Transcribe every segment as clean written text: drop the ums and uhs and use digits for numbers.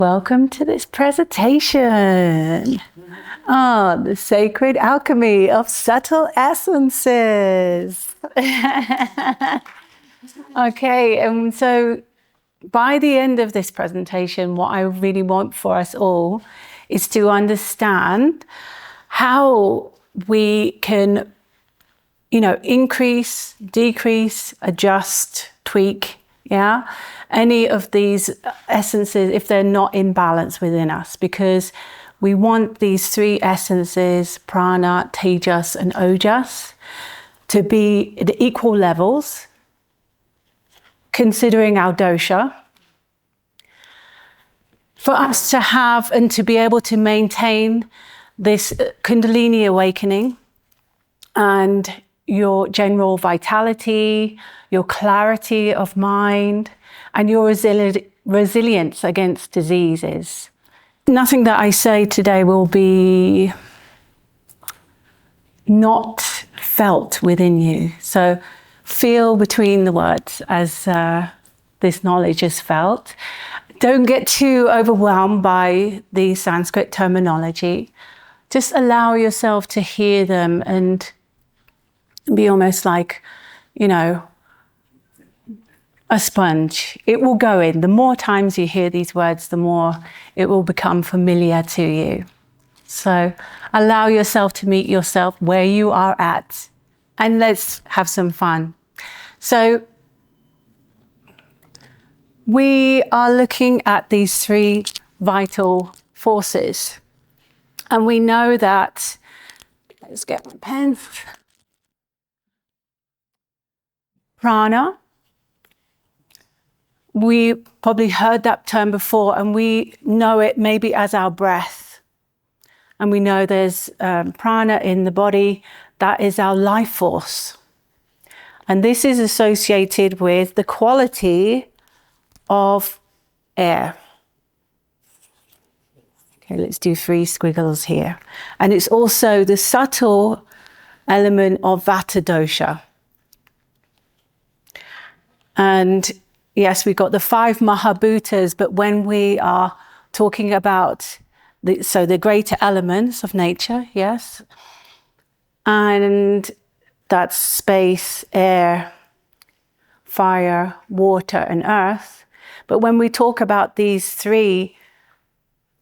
Welcome to this presentation. The sacred alchemy of subtle essences. Okay, and so by the end of this presentation, what I really want for us all is to understand how we can, increase, decrease, adjust, tweak, any of these essences if they're not in balance within us, because we want these three essences, Prana, Tejas and Ojas, to be at equal levels, considering our dosha, for us to have and to be able to maintain this Kundalini awakening and your general vitality, your clarity of mind, and your resilience against diseases. Nothing that I say today will be not felt within you. So feel between the words as this knowledge is felt. Don't get too overwhelmed by the Sanskrit terminology. Just allow yourself to hear them and be almost like, a sponge. It will go in. The more times you hear these words, the more it will become familiar to you. So allow yourself to meet yourself where you are at, and let's have some fun. So we are looking at these three vital forces, and we know that, let's get my pen. Prana, we probably heard that term before, and we know it maybe as our breath. And we know there's prana in the body, that is our life force. And this is associated with the quality of air. Okay, let's do 3 squiggles here. And it's also the subtle element of Vata dosha. And yes, we've got the 5 Mahabhutas, but when we are talking about the greater elements of nature, yes, and that's space, air, fire, water, and earth. But when we talk about these 3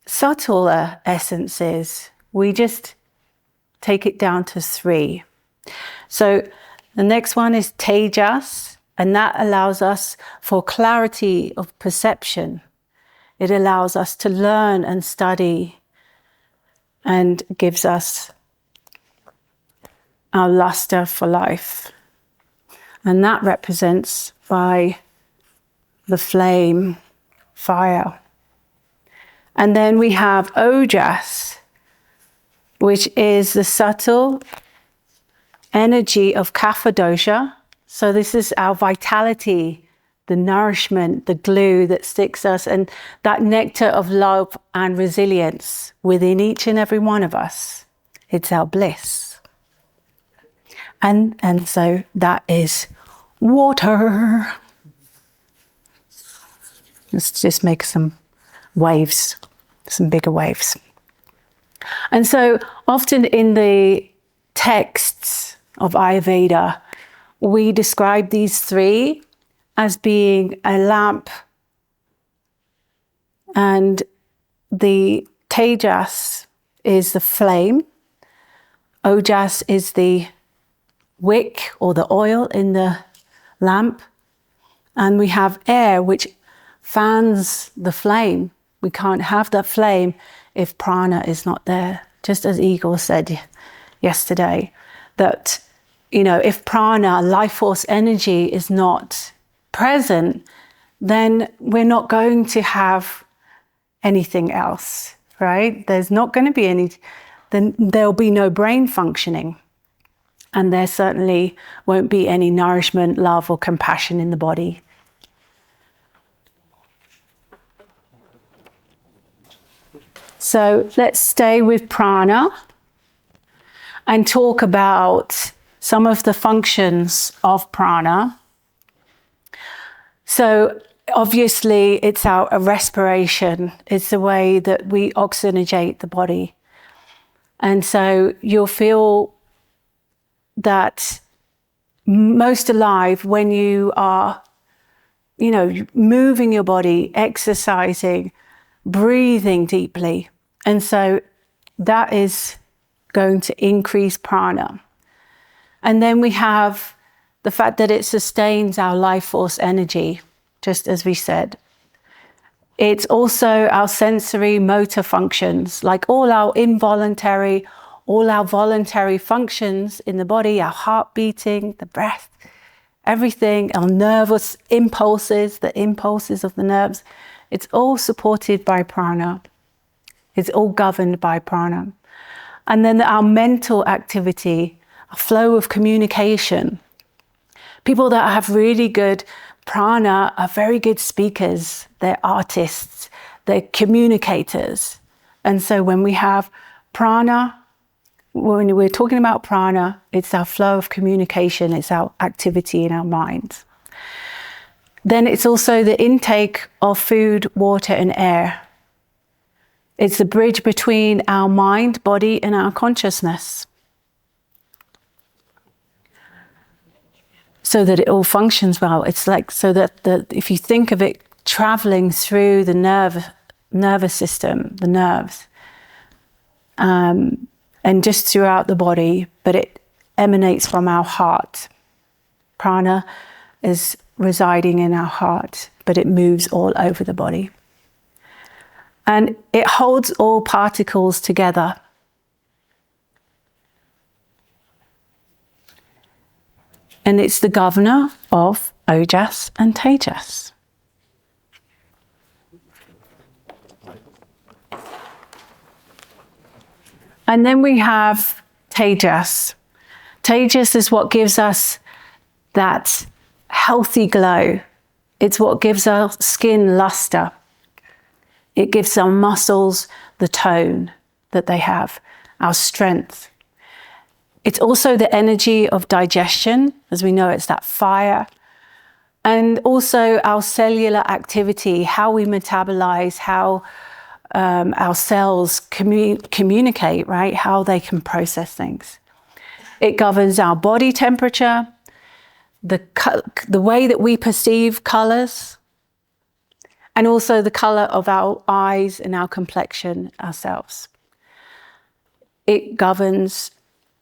subtler essences, we just take it down to 3. So the next one is Tejas. And that allows us for clarity of perception. It allows us to learn and study and gives us our luster for life. And that represents by the flame, fire. And then we have Ojas, which is the subtle energy of Kapha dosha. So this is our vitality, the nourishment, the glue that sticks us, and that nectar of love and resilience within each and every one of us. It's our bliss. And so that is water. Let's just make some waves, some bigger waves. And so often in the texts of Ayurveda, we describe these 3 as being a lamp, and the Tejas is the flame, Ojas is the wick or the oil in the lamp, and we have air which fans the flame. We can't have that flame if prana is not there, just as Igor said yesterday, that if prana, life force energy, is not present, then we're not going to have anything else, right? There's not going to be any, then there'll be no brain functioning. And there certainly won't be any nourishment, love, or compassion in the body. So let's stay with prana and talk about some of the functions of prana. So obviously, it's our respiration. It's the way that we oxygenate the body. And so you'll feel that most alive when you are, moving your body, exercising, breathing deeply. And so that is going to increase prana. And then we have the fact that it sustains our life force energy, just as we said. It's also our sensory motor functions, like all our involuntary, all our voluntary functions in the body, our heart beating, the breath, everything, our nervous impulses, the impulses of the nerves. It's all supported by prana. It's all governed by prana. And then our mental activity, a flow of communication. People that have really good prana are very good speakers. They're artists. They're communicators. And so when we have prana, when we're talking about prana, it's our flow of communication. It's our activity in our minds. Then it's also the intake of food, water, and air. It's the bridge between our mind, body, and our consciousness, so that it all functions well. It's like so that if you think of it traveling through the nervous system, the nerves, and just throughout the body, but it emanates from our heart. Prana is residing in our heart, but it moves all over the body. And it holds all particles together. And it's the governor of Ojas and Tejas. And then we have Tejas. Tejas is what gives us that healthy glow. It's what gives our skin luster. It gives our muscles the tone that they have, our strength. It's also the energy of digestion. As we know, it's that fire. And also our cellular activity, how we metabolize, how our cells communicate, right? How they can process things. It governs our body temperature, the way that we perceive colors, and also the color of our eyes and our complexion ourselves. It governs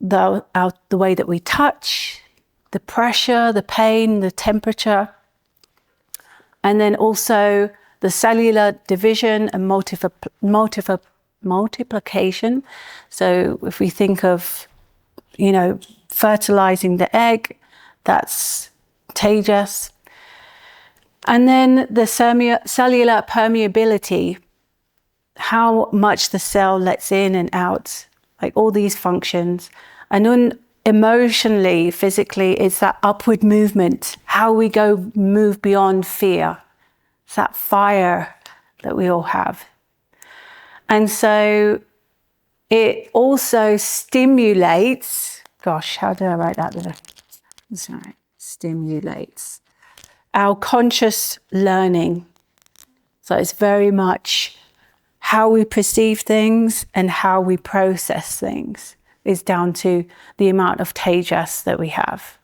the way that we touch, the pressure, the pain, the temperature, and then also the cellular division and multiplication. So if we think of, fertilizing the egg, that's Tejas. And then the cellular permeability, how much the cell lets in and out, like all these functions. And then emotionally, physically, it's that upward movement, how we move beyond fear. It's that fire that we all have. And so it also stimulates, how do I write that there? Sorry, stimulates our conscious learning. So it's very much how we perceive things and how we process things is down to the amount of tejas that we have.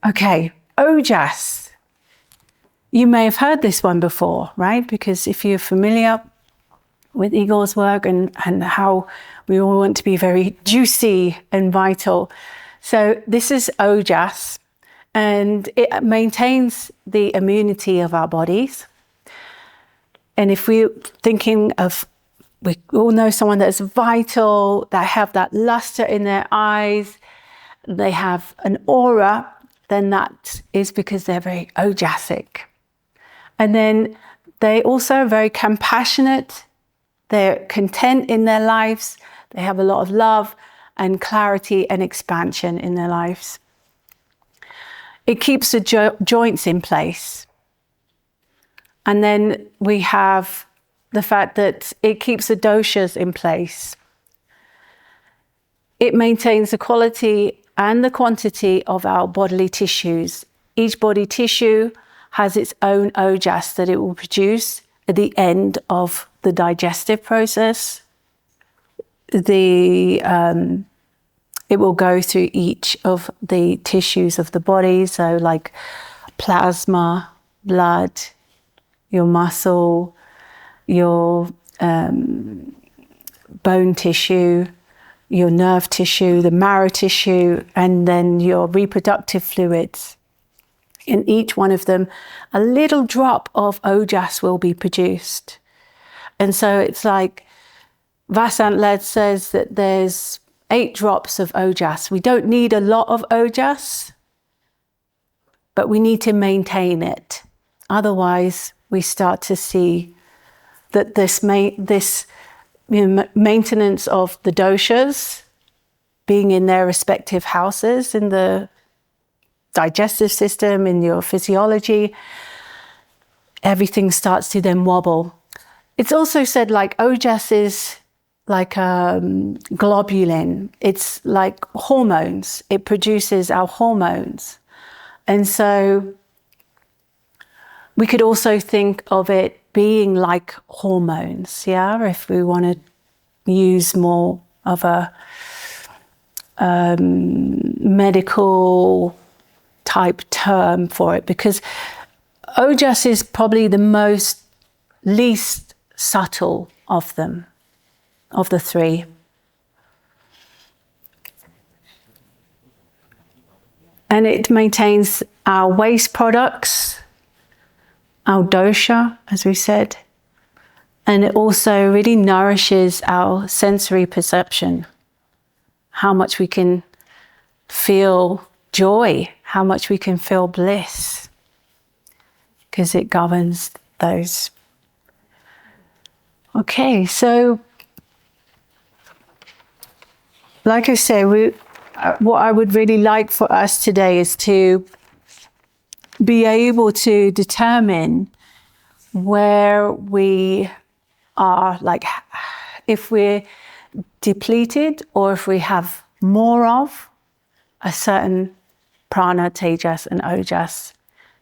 Okay, Ojas. You may have heard this one before, right? Because if you're familiar with Igor's work and how we all want to be very juicy and vital. So this is Ojas, and it maintains the immunity of our bodies. And if we're thinking of, we all know someone that is vital, that have that luster in their eyes, they have an aura, then that is because they're very Ojasic. And then they also are very compassionate, they're content in their lives, they have a lot of love and clarity and expansion in their lives. It keeps the joints in place. And then we have the fact that it keeps the doshas in place. It maintains the quality and the quantity of our bodily tissues. Each body tissue has its own ojas that it will produce at the end of the digestive process. It will go through each of the tissues of the body, so like plasma, blood, your muscle, your bone tissue, your nerve tissue, the marrow tissue, and then your reproductive fluids. In each one of them, a little drop of ojas will be produced. And so it's like Vasant Led says that there's 8 drops of ojas. We don't need a lot of ojas, but we need to maintain it. Otherwise, we start to see that this maintenance of the doshas being in their respective houses in the digestive system, in your physiology, everything starts to then wobble. It's also said like ojas is like globulin. It's like hormones. It produces our hormones. And so we could also think of it being like hormones, yeah, if we want to use more of a medical type term for it, because ojas is probably the least subtle of them, of the 3. And it maintains our waste products, our dosha, as we said, and it also really nourishes our sensory perception, how much we can feel joy, how much we can feel bliss, because it governs those. Okay, so like I say, what I would really like for us today is to be able to determine where we are, like if we're depleted or if we have more of a certain prana, tejas and ojas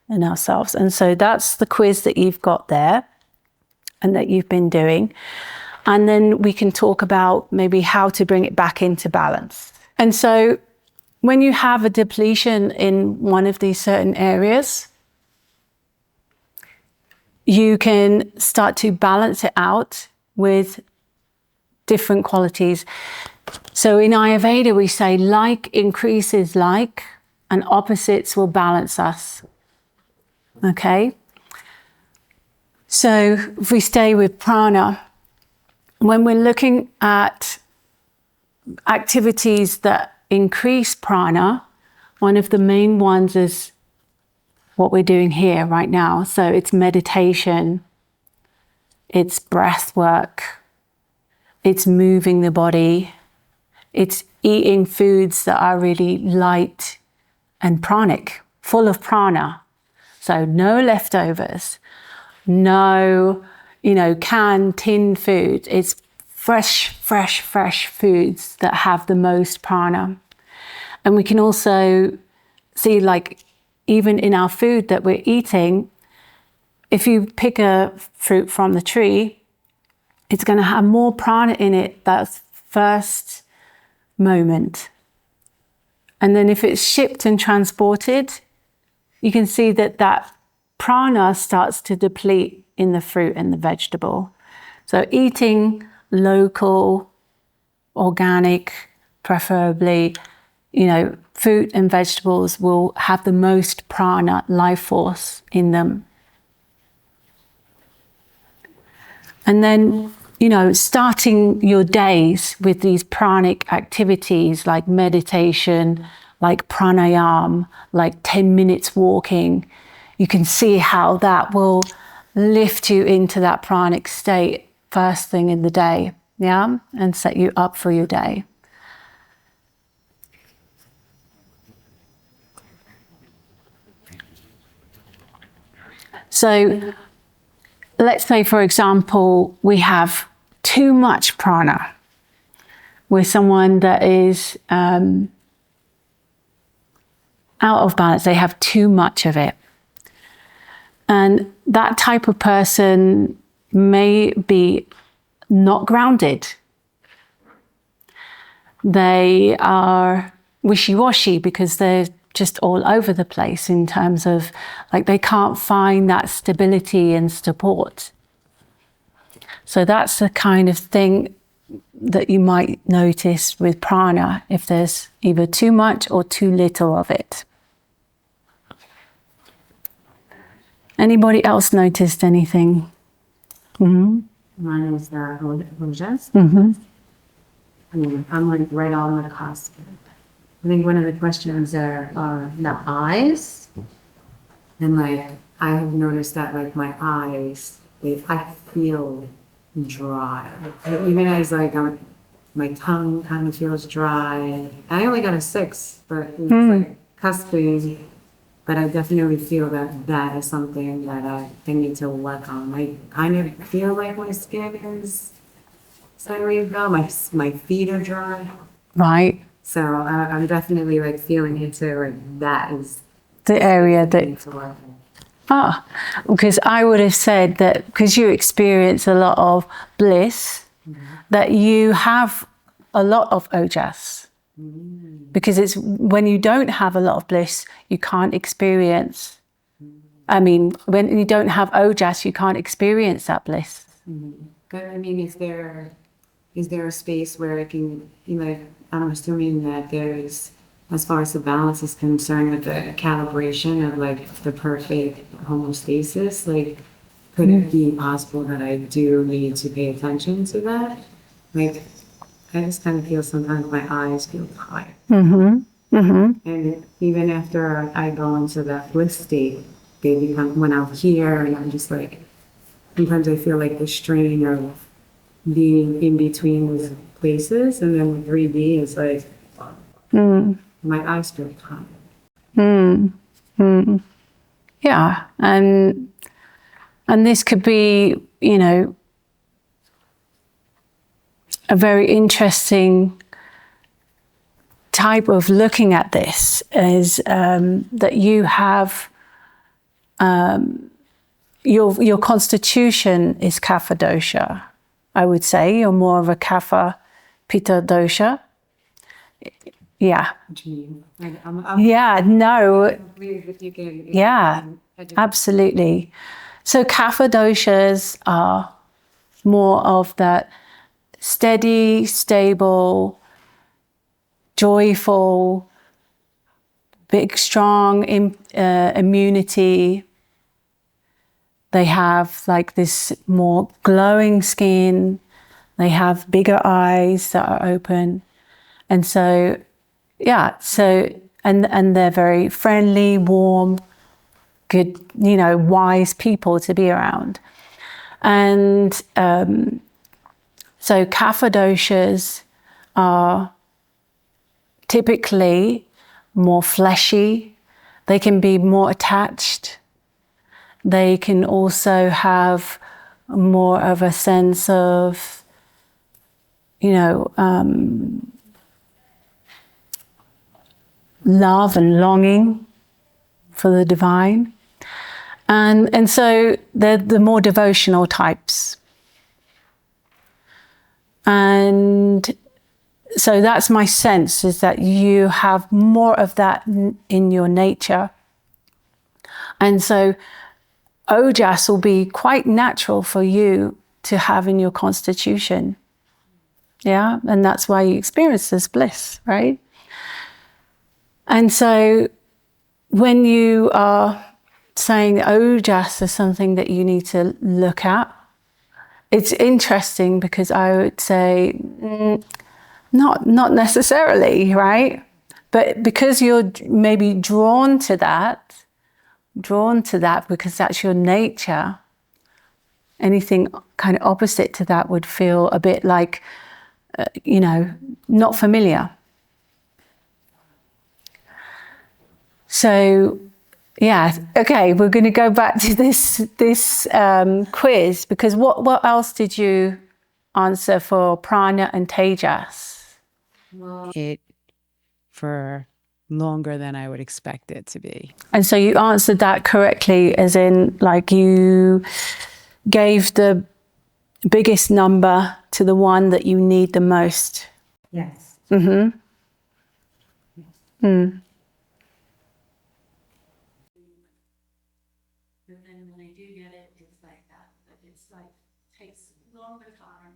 in ourselves. And so that's the quiz that you've got there and that you've been doing. And then we can talk about maybe how to bring it back into balance. And so when you have a depletion in one of these certain areas, you can start to balance it out with different qualities. So in Ayurveda, we say like increases like, and opposites will balance us. Okay? So if we stay with prana, when we're looking at activities that increase prana, one of the main ones is what we're doing here right now. So it's meditation, it's breath work, it's moving the body, it's eating foods that are really light and pranic, full of prana. So no leftovers, no, canned, tin food. It's fresh foods that have the most prana. And we can also see, like, even in our food that we're eating, if you pick a fruit from the tree, it's going to have more prana in it that first moment. And then if it's shipped and transported, you can see that that prana starts to deplete in the fruit and the vegetable. So eating local, organic, preferably, fruit and vegetables will have the most prana, life force in them. And then, starting your days with these pranic activities like meditation, like pranayam, like 10 minutes walking, you can see how that will lift you into that pranic state first thing in the day, yeah? And set you up for your day. So let's say, for example, we have too much prana. We're someone that is out of balance. They have too much of it. And that type of person may be not grounded. They are wishy-washy because they're just all over the place in terms of, like, they can't find that stability and support. So that's the kind of thing that you might notice with prana, if there's either too much or too little of it. Anybody else noticed anything? Mine is the Ojas. I'm like right on the cusp. I think one of the questions are the eyes. And like, I have noticed that like my eyes, I feel dry. Even as like my tongue kind of feels dry. I only got a 6, but it's like cusping. But I definitely feel that that is something that I need to work on. I kind of feel like my skin is slightly dull. My feet are dry. Right. So I'm definitely like feeling into like that is the area that need to work on. Because I would have said that because you experience a lot of bliss, that you have a lot of ojas. Because it's when you don't have a lot of bliss, you can't experience. I mean, when you don't have ojas, you can't experience that bliss. But I mean, is there a space where it can, you know, I'm assuming that there's, as far as the balance is concerned, with the calibration of like the perfect homeostasis, like could it be possible that I do need to pay attention to that? Like, I just kind of feel sometimes my eyes feel tired. And even after I go into that bliss state, they become, when I'm here and I'm just like, sometimes I feel like the strain of being in between those places, and then with 3D is like, my eyes feel tired. Yeah, and this could be, you know, a very interesting type of looking at this is that you have your constitution is kapha dosha. I would say you're more of a kapha pitta dosha. Yeah. What do you mean? Yeah. No. If you can, Yeah. Absolutely. So kapha doshas are more of that steady, stable, joyful, big, strong immunity. They have like this more glowing skin. They have bigger eyes that are open. And so, yeah, so, and they're very friendly, warm, good, you know, wise people to be around. And so kapha doshas are typically more fleshy. They can be more attached. They can also have more of a sense of, you know, love and longing for the divine. And so they're the more devotional types. And so that's my sense, is that you have more of that in your nature. And so ojas will be quite natural for you to have in your constitution. Yeah, and that's why you experience this bliss, right? And so when you are saying ojas is something that you need to look at, it's interesting because I would say not necessarily, right? But because you're maybe drawn to that because that's your nature, anything kind of opposite to that would feel a bit like, you know, not familiar. So, yeah, okay, we're going to go back to this quiz, because what else did you answer for prana and tejas? It for longer than I would expect it to be. And so you answered that correctly, as in, like, you gave the biggest number to the one that you need the most. Yes. Mm-hmm. Mm. And then when I do get it, it's like that. But it's like takes longer time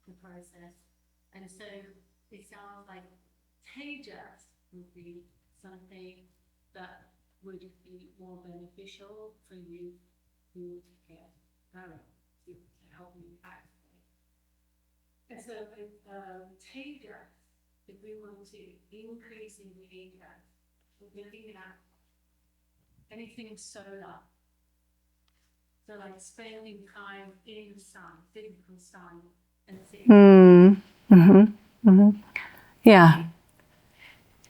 to process. And so it sounds like Tejas would be something that would be more beneficial for you to get going, to help you activate. And so with Tejas, if we want to increase in Tejas, we're looking at anything solar. So like spending time in the sun, physical sun, and seeing. Mm-hmm. Mm-hmm. Yeah.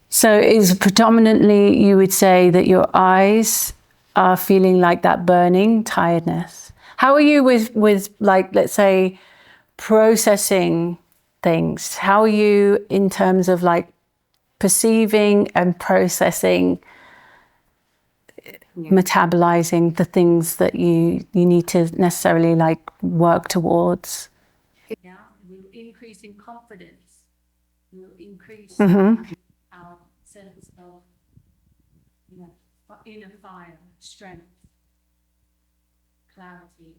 So is predominantly, you would say that your eyes are feeling like that burning tiredness. How are you with like, let's say, processing things? How are you in terms of like perceiving and processing, metabolizing the things that you need to necessarily like work towards? Yeah, we'll increase in confidence. We'll increase our sense of, inner fire, strength, clarity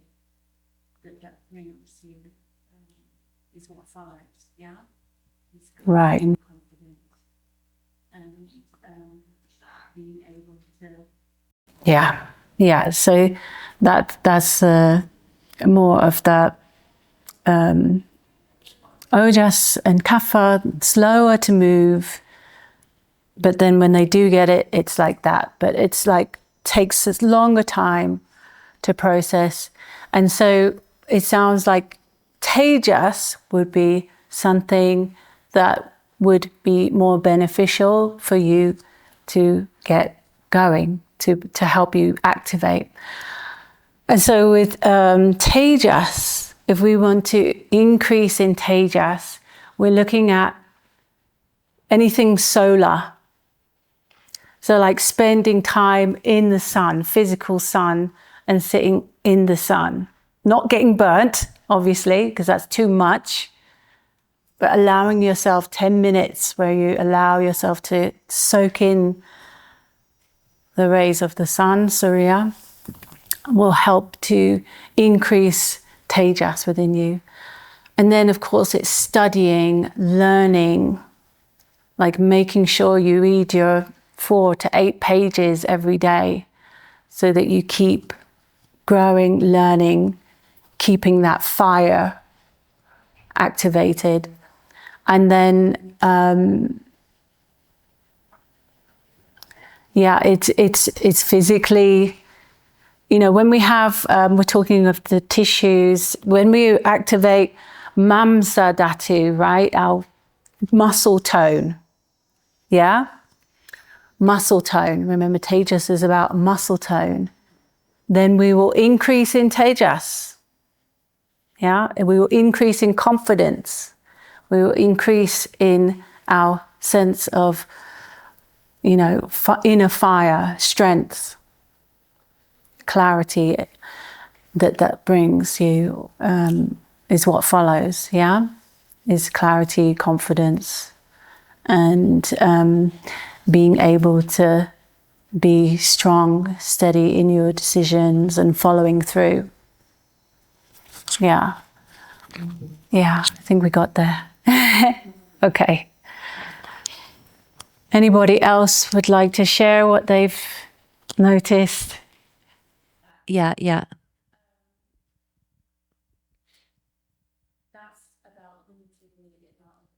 that brings you is what follows. Yeah, it's Right. confidence and being able to. Yeah, yeah. So that's more of the Ojas and Kapha, slower to move. But then when they do get it, it's like that. But it's like takes a longer time to process. And so it sounds like Tejas would be something that would be more beneficial for you to get going, to help you activate. And so with Tejas, if we want to increase in Tejas, we're looking at anything solar. So like spending time in the sun, physical sun, and sitting in the sun. Not getting burnt, obviously, because that's too much, but allowing yourself 10 minutes where you allow yourself to soak in the rays of the sun, Surya, will help to increase Tejas within you. And then, of course, it's studying, learning, like making sure you read your 4 to 8 pages every day so that you keep growing, learning, keeping that fire activated. And then, it's physically, when we have, we're talking of the tissues, when we activate Mamsa Dhatu, right, our muscle tone, yeah? Muscle tone, remember Tejas is about muscle tone. Then we will increase in Tejas, yeah? And we will increase in confidence. We will increase in our sense of, inner fire, strength, clarity that brings you, is what follows, yeah? Is clarity, confidence, and being able to be strong, steady in your decisions and following through. Yeah. Yeah, I think we got there. Okay. Anybody else would like to share what they've noticed? Yeah. That's about integrated love.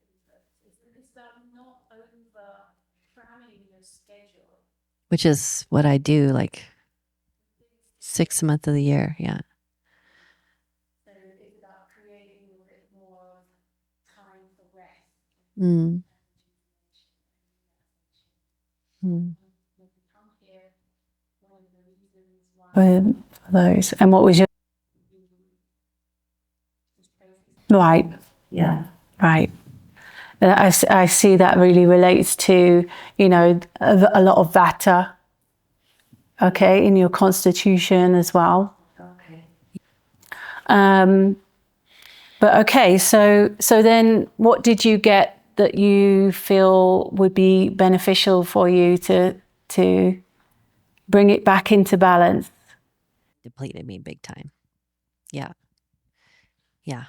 It's about not over cramming your schedule. Which is what I do like 6 months of the year. Yeah. So it's about creating a bit more time for rest. Mm. Mm. For those. And what was your... Right. Yeah. Right. I see that really relates to, you know, a lot of Vata, okay, in your constitution as well. Okay. But okay, so then what did you get that you feel would be beneficial for you to bring it back into balance? Depleted me big time. Yeah. Yeah.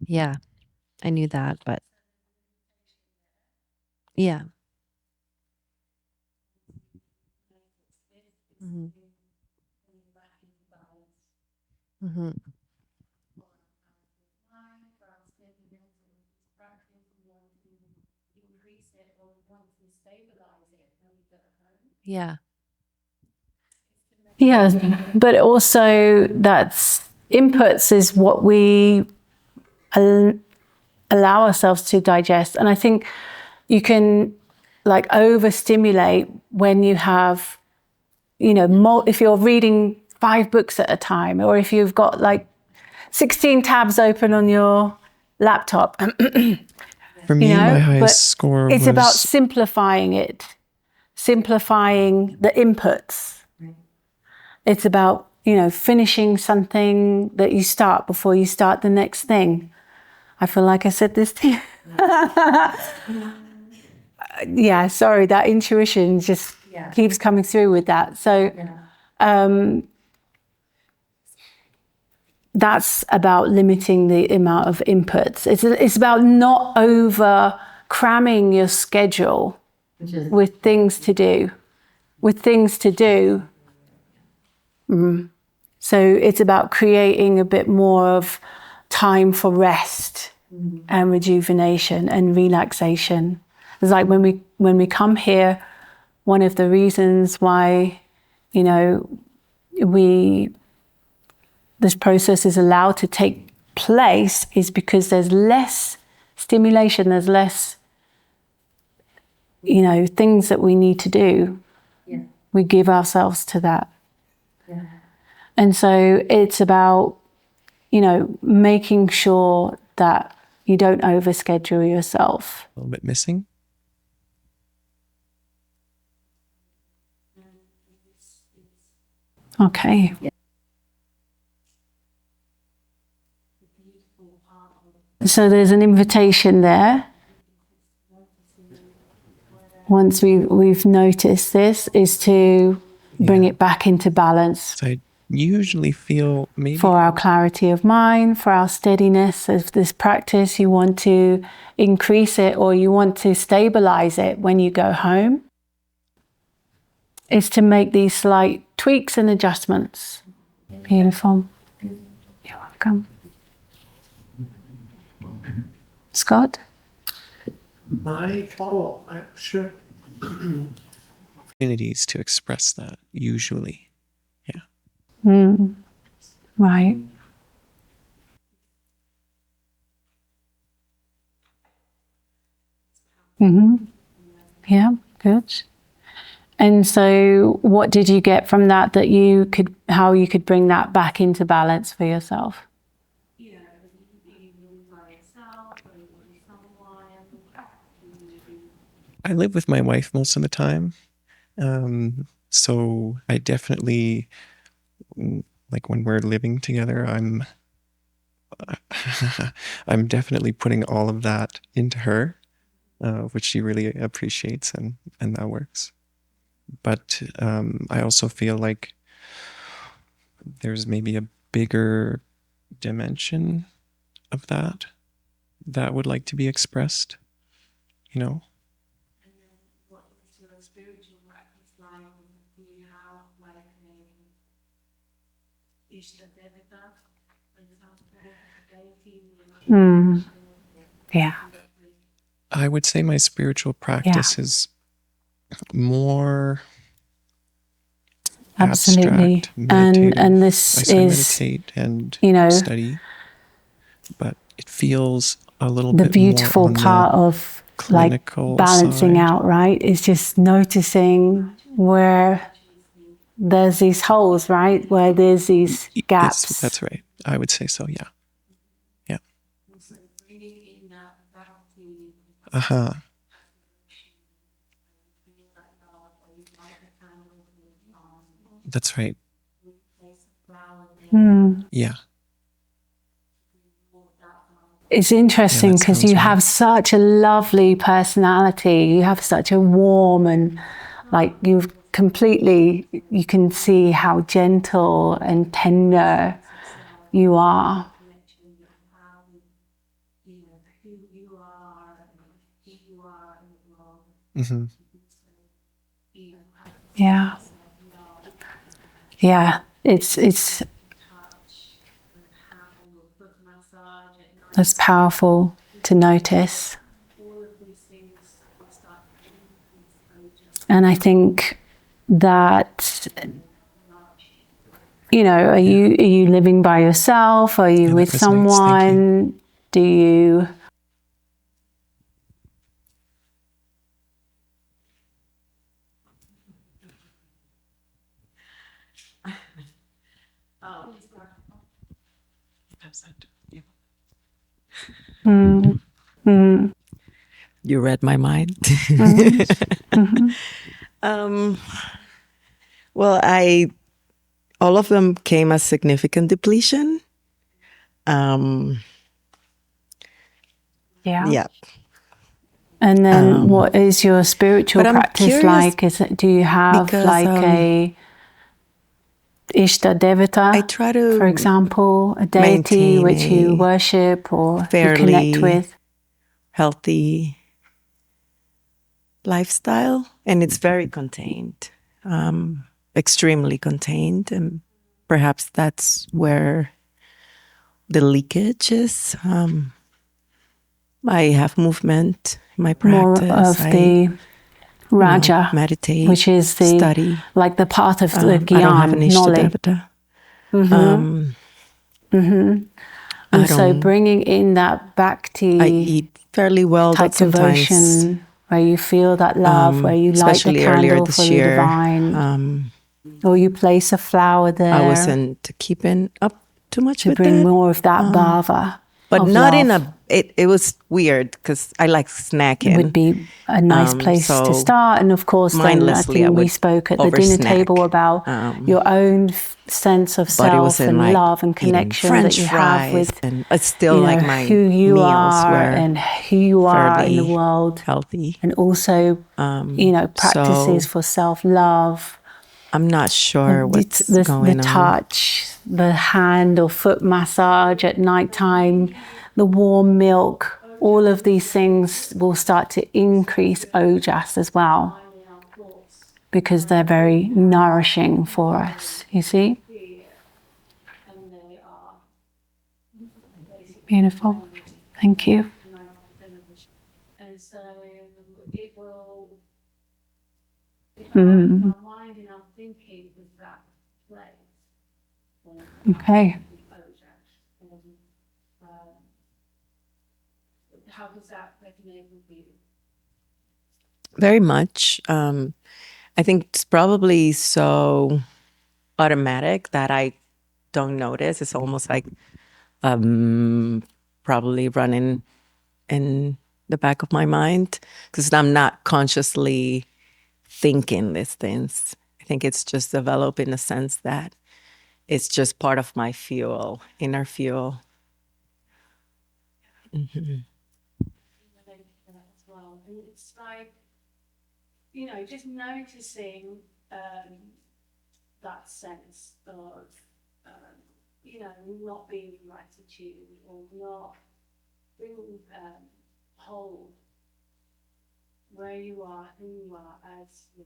Yeah. I knew that, but yeah. Mm-hmm. Mm-hmm. Yeah. Yeah, but also that's inputs is what we allow ourselves to digest. And I think you can like overstimulate when you have, you know, if you're reading 5 books at a time, or if you've got like 16 tabs open on your laptop. For me, you know, my highest but score it's was about simplifying it, simplifying the inputs. It's about, you know, finishing something that you start before you start the next thing. I feel like I said this to you. Yeah, sorry, that intuition just keeps coming through with that. So that's about limiting the amount of inputs. It's about not over cramming your schedule with things to do. So it's about creating a bit more of time for rest and rejuvenation and relaxation. It's like when we come here, one of the reasons why, you know, this process is allowed to take place is because there's less stimulation, there's less, you know, things that we need to do. Yeah. We give ourselves to that. Yeah. And so it's about, you know, making sure that you don't overschedule yourself. a little bit missing. Okay. So there's an invitation there. Once we've noticed this, is to bring it back into balance. So I usually feel maybe For our clarity of mind, for our steadiness of this practice, you want to increase it or you want to stabilize it when you go home, is to make these slight tweaks and adjustments. Beautiful. You're welcome. Scott? Sure. opportunities to express that usually. Yeah. Right. Yeah, good. And so what did you get from that how you could bring that back into balance for yourself? I live with my wife most of the time. So I definitely, like when we're living together, I'm definitely putting all of that into her, which she really appreciates, and that works. But I also feel like there's maybe a bigger dimension of that would like to be expressed, you know? Yeah. I would say my spiritual practice is more Absolutely. abstract, meditative. And this I is, meditate and you know, study, but it feels a little the bit beautiful more on part of like clinical balancing side. out, right? Is just noticing where there's these holes, right? Where there's these gaps. That's right. I would say so, yeah. Yeah. Uh-huh. That's right. Yeah. It's interesting because sounds you right. have such a lovely personality. You have such a warm and like you can see how gentle and tender you are. Mm-hmm. Yeah. Yeah. It's powerful to notice. And I think that, are you living by yourself? Are you Yeah, with that resonates. Thank you. someone? Do you? Mm, mm, You read my mind. mm, Well, all of them came as significant depletion. yeah. Yeah. And then, what is your spiritual but I'm practice curious like? Do you have because, like a Ishta Devata, I try to for example, a deity maintain which you a worship or you fairly connect with? healthy lifestyle, and it's very contained, extremely contained, and perhaps that's where the leakage is. I have movement in my practice. More of the Raja, meditate, which is the study. like the path of the I don't have an Gyan, knowledge. Ishtadevata. And so bringing in that bhakti I eat fairly well, type but sometimes, devotion, where you feel that love, where you light the especially earlier candle this for the year, divine, or you place a flower there I wasn't keeping up too much to with bring it. more of that bhava. But of not love. in a. It was weird because I like snacking. Would be a nice place so to start. And of course, then I mindlessly, I think we would spoke at the dinner oversnack. table about your own sense of But it self wasn't and like love and eating connection French that you fries, have with and it's still like my who you meals are were and who you are in the fairly world. healthy. And also, practices so for self-love. I'm not sure what's The going on. touch, the hand or foot massage at nighttime, the warm milk, all of these things will start to increase ojas as well, because they're very nourishing for us, you see? Beautiful. Thank you. And so it will, our mind and our thinking with that place. Okay. How does that resonate with you? Very much. I think it's probably so automatic that I don't notice. It's almost like probably running in the back of my mind because I'm not consciously thinking these things. I think it's just developed in the sense that it's just part of my fuel, inner fuel. As well. And it's like, just noticing that sense of, not being in gratitude or not being whole where you are, who you are, as you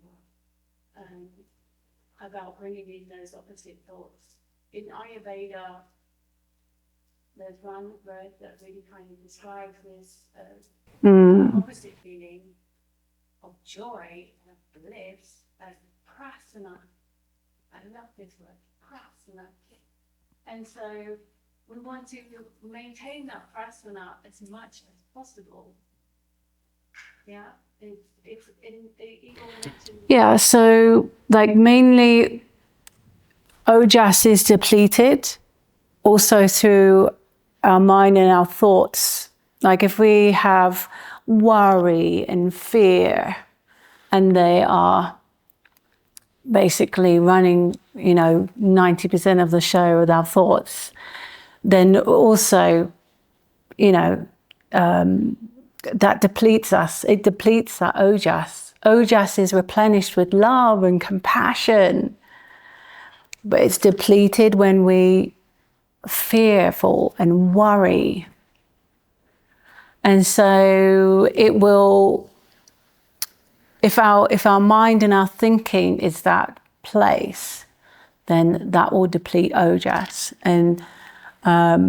are, about bringing in those opposite thoughts. In Ayurveda, there's one word that really kind of describes this opposite feeling of joy and of bliss as prasana. I love this word, prasana. And so we want to maintain that prasana as much as possible. Yeah, Yeah, so like mainly Ojas is depleted also through our mind and our thoughts. Like if we have worry and fear, and they are basically running, 90% of the show with our thoughts, then also, that depletes us. It depletes that ojas. Ojas is replenished with love and compassion, but it's depleted when we fearful and worry. And so it will, if our mind and our thinking is that place, then that will deplete ojas. And how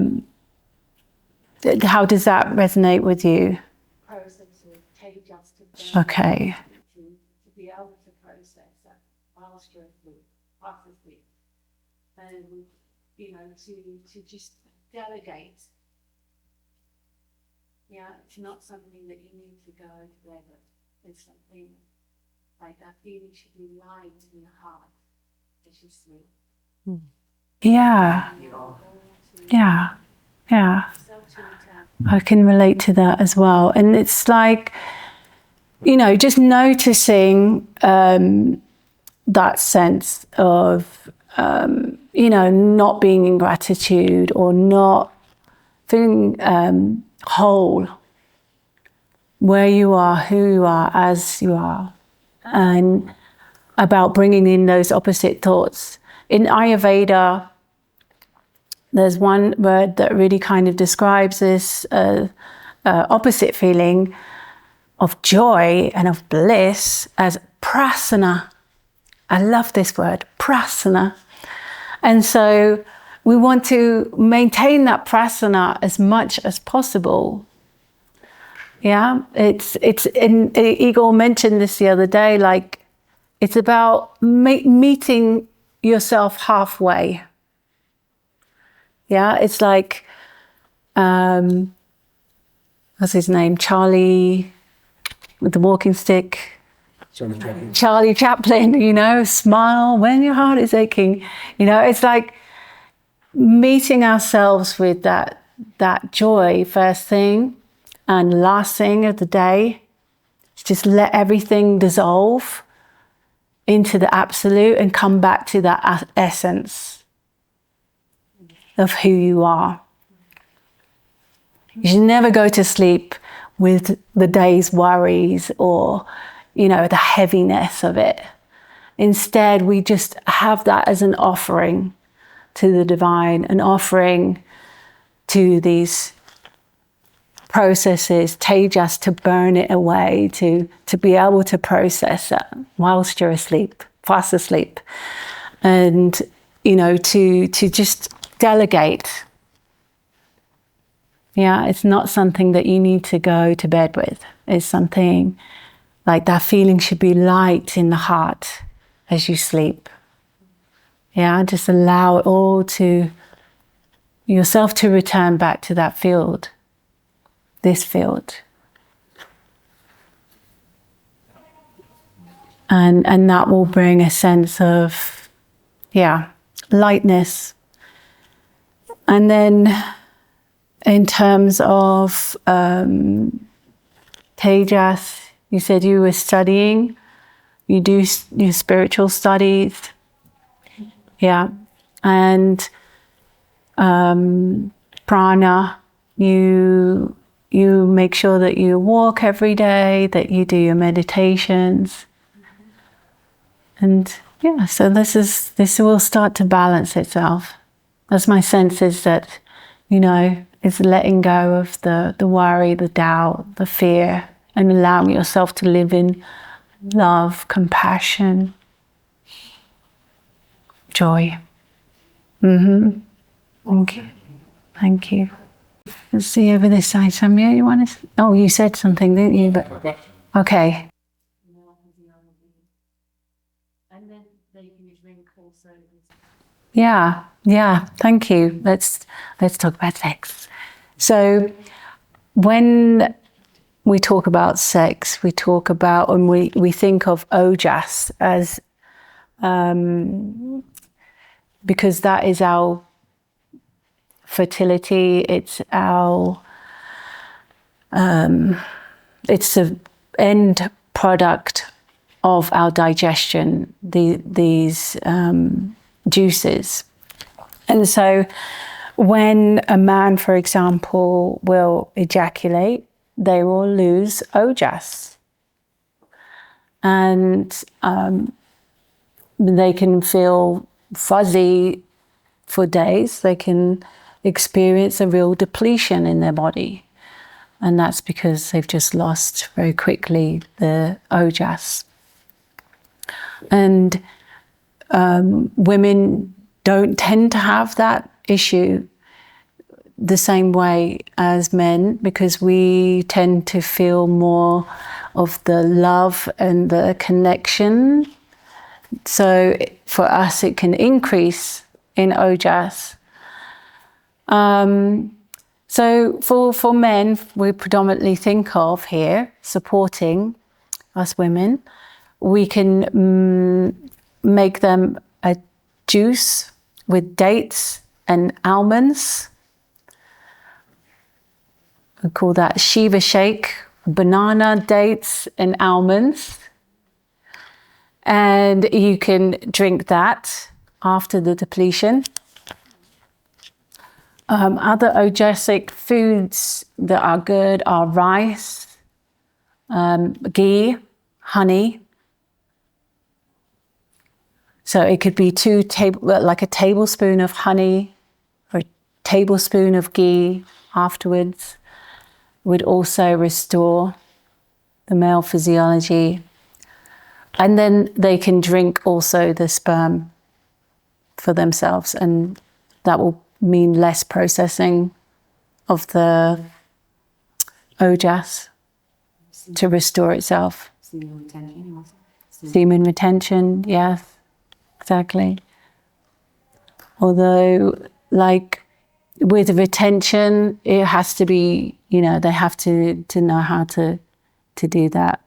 does that resonate with you? Process of tejas to Okay. to be able to process that whilst you're asleep, and to just delegate. Yeah, it's not something that you need to go to bed with. It's something like that feeling should be light in your heart as you sleep. Yeah. I can relate to that as well. And it's like, just noticing that sense of, not being in gratitude or not feeling whole, where you are, who you are, as you are, and about bringing in those opposite thoughts. In Ayurveda, there's one word that really kind of describes this opposite feeling of joy and of bliss as prasana. I love this word, prasana. And so we want to maintain that prasana as much as possible. Yeah, Igor mentioned this the other day, like it's about meeting yourself halfway. Yeah, it's like, what's his name? Charlie with the walking stick. Charlie Chaplin, smile when your heart is aching. It's like meeting ourselves with that joy first thing and last thing of the day. Just let everything dissolve into the absolute and come back to that essence of who you are. You should never go to sleep with the day's worries or, the heaviness of it. Instead, we just have that as an offering to the divine, an offering to these processes, tejas, to burn it away, to be able to process it whilst you're asleep, fast asleep. And, to just delegate. Yeah, it's not something that you need to go to bed with. It's something like that feeling should be light in the heart as you sleep. Yeah, just allow it all to yourself to return back to that field, this field. And that will bring a sense of, lightness. And then in terms of tejas, you said you were studying, you do your spiritual studies. Yeah. And prana, you make sure that you walk every day, that you do your meditations. And so this will start to balance itself. That's my sense, is that, it's letting go of the worry, the doubt, the fear, and allowing yourself to live in love, compassion, joy. Thank you. Let's see over this side, Samia. You want to? Oh, you said something, didn't you? But okay. And then they can drink also. Yeah. Thank you. Let's talk about sex. So, when we talk about sex, we talk about, and we think of ojas as, because that is our fertility, it's our it's the end product of our digestion, these juices. And so when a man, for example, will ejaculate, they will lose ojas. And they can feel fuzzy for days. They can experience a real depletion in their body. And that's because they've just lost very quickly the ojas. And women don't tend to have that issue the same way as men, because we tend to feel more of the love and the connection. So for us, it can increase in ojas. So for men, we predominantly think of here, supporting us women, we can make them a juice with dates and almonds. We call that Shiva shake, banana, dates and almonds. And you can drink that after the depletion. Other Ojasic foods that are good are rice, ghee, honey. So it could be like a tablespoon of honey or a tablespoon of ghee afterwards would also restore the male physiology. And then they can drink also the sperm for themselves, and that will mean less processing of the ojas to restore itself. Semen retention also. Semen retention, yes, exactly. Although, like with retention, it has to be, they have to know how to do that,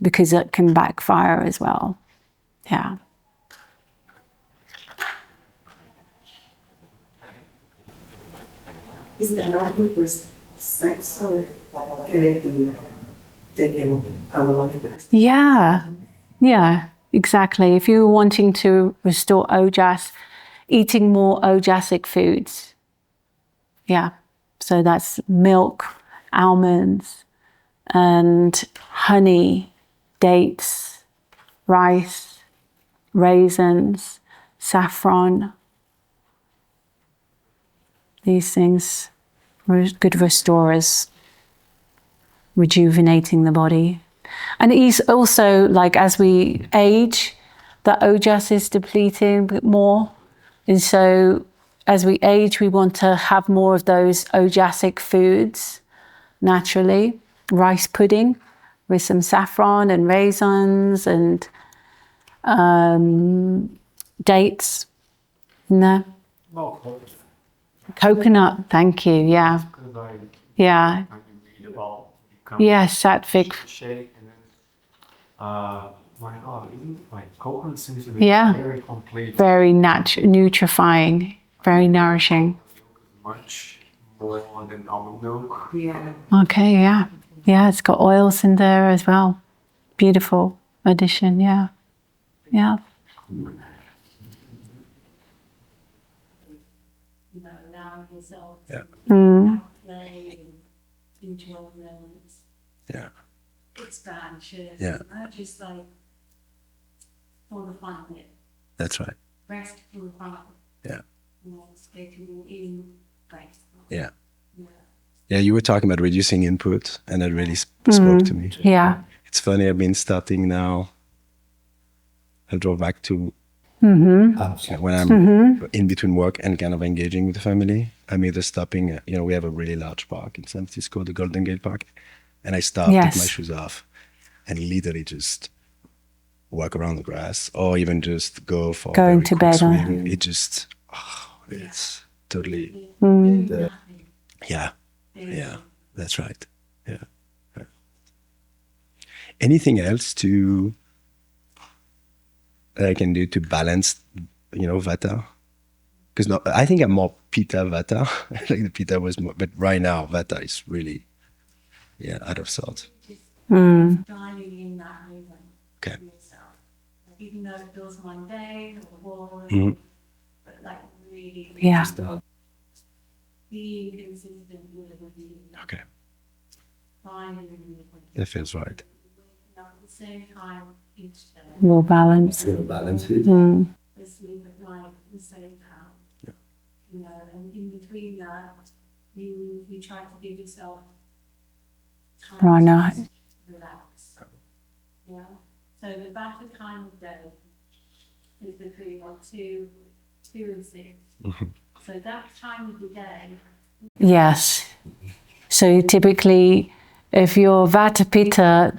because it can backfire as well. Yeah. Is it not with sex or Yeah, exactly. If you're wanting to restore ojas, eating more ojasic foods. Yeah, so that's milk, almonds, and honey, dates, rice, raisins, saffron. These things are good restorers, rejuvenating the body. And also, like as we age, the ojas is depleting a bit more. And so as we age, we want to have more of those ojasic foods naturally. Rice pudding with some saffron and raisins and dates in there. Coconut, thank you, yeah. Yeah. Yes, sattvic. Coconut seems to be very complete. Very nutrifying, very nourishing. Much more than almond milk. Yeah. Okay, yeah. Yeah, it's got oils in there as well. Beautiful addition, yeah. Yeah. Allowing yourself Yeah. play enjoyment, expansion, Yeah. just like for the fun of it. That's right. Rest for the fun. Yeah. Taking in rest. Yeah. Yeah, you were talking about reducing input, and that really spoke to me. Yeah. It's funny, I've been starting now. I drove back to when I'm in between work and kind of engaging with the family. I'm either stopping, we have a really large park in San Francisco, the Golden Gate Park. And I stop, take my shoes off, and literally just walk around the grass, or even just go for Going to bed. swim. It just, it's totally, yeah, that's right. Yeah. Anything else that I can do to balance, Vata? Because I think I'm more Pitta Vata. Like the Pitta was more, but right now Vata is really, out of sorts. Just dialing in that rhythm Okay. for yourself. Even though it feels mundane or boring, but like really being consistent with it. Okay. Finding It feels right. at the same time each day. More balance. Balance it. Sleep at night at the same time. Yeah. You know, and in between that, you try to give yourself time Prana. to relax. Yeah. So the Vata time of day is between 2 and 6. So that time of the day. Yes. So typically, if you're Vata Pitta,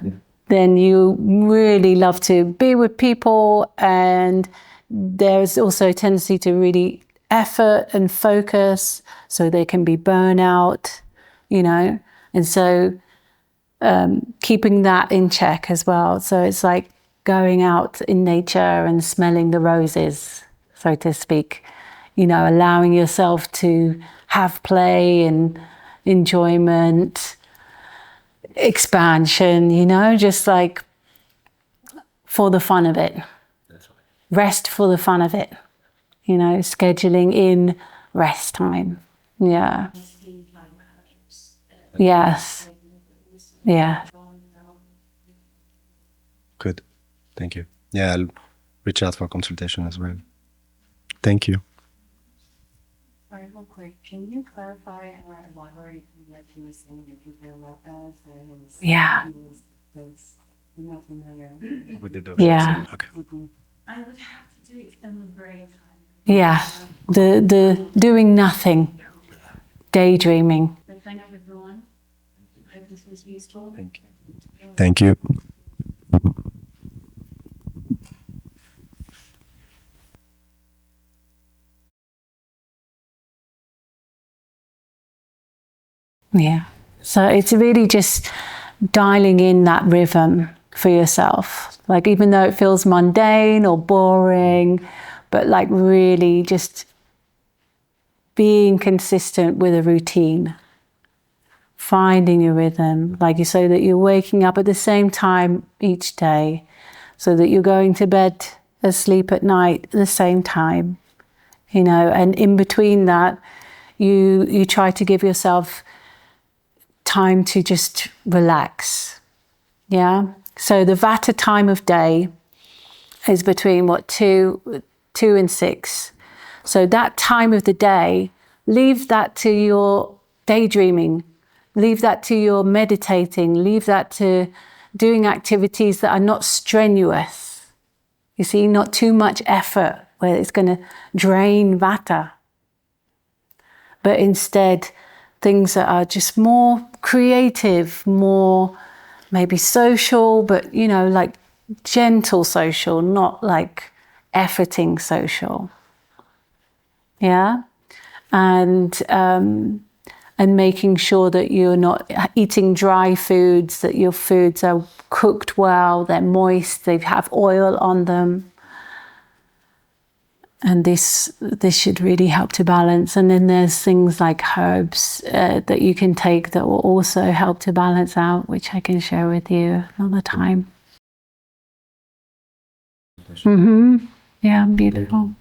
then you really love to be with people, and there's also a tendency to really effort and focus, so there can be burnout, you know, and so keeping that in check as well. So it's like going out in nature and smelling the roses, so to speak, you know, allowing yourself to have play and enjoyment, expansion, you know, just like for the fun of it. That's right. Rest for the fun of it, you know, scheduling in rest time. Yeah. Yes. Yeah. Good. Thank you. Yeah, I'll reach out for consultation as well. Thank you. Sorry, real quick, can you clarify or elaborate on what you were saying if you feel about that? Yeah. I'm not familiar. With the Dosha. Yeah. Okay. I would have to do it in the break time. Yeah. The doing nothing, daydreaming. So thank you everyone. I hope this was useful. Thank you. Thank you. Yeah. So it's really just dialing in that rhythm for yourself. Like, even though it feels mundane or boring, but like really just being consistent with a routine, finding your rhythm, like you say, that you're waking up at the same time each day, so that you're going to bed asleep at night at the same time, you know, and in between that, you try to give yourself time to just relax. Yeah. So the Vata time of day is between 2 and 6. So that time of the day, leave that to your daydreaming, leave that to your meditating, leave that to doing activities that are not strenuous. You see, not too much effort where it's going to drain Vata, but instead things that are just more creative, more maybe social, but, you know, like gentle social, not like efforting social. Yeah. And making sure that you're not eating dry foods, that your foods are cooked well, they're moist, they have oil on them. And this should really help to balance. And then there's things like herbs that you can take that will also help to balance out, which I can share with you another time. Yeah, beautiful.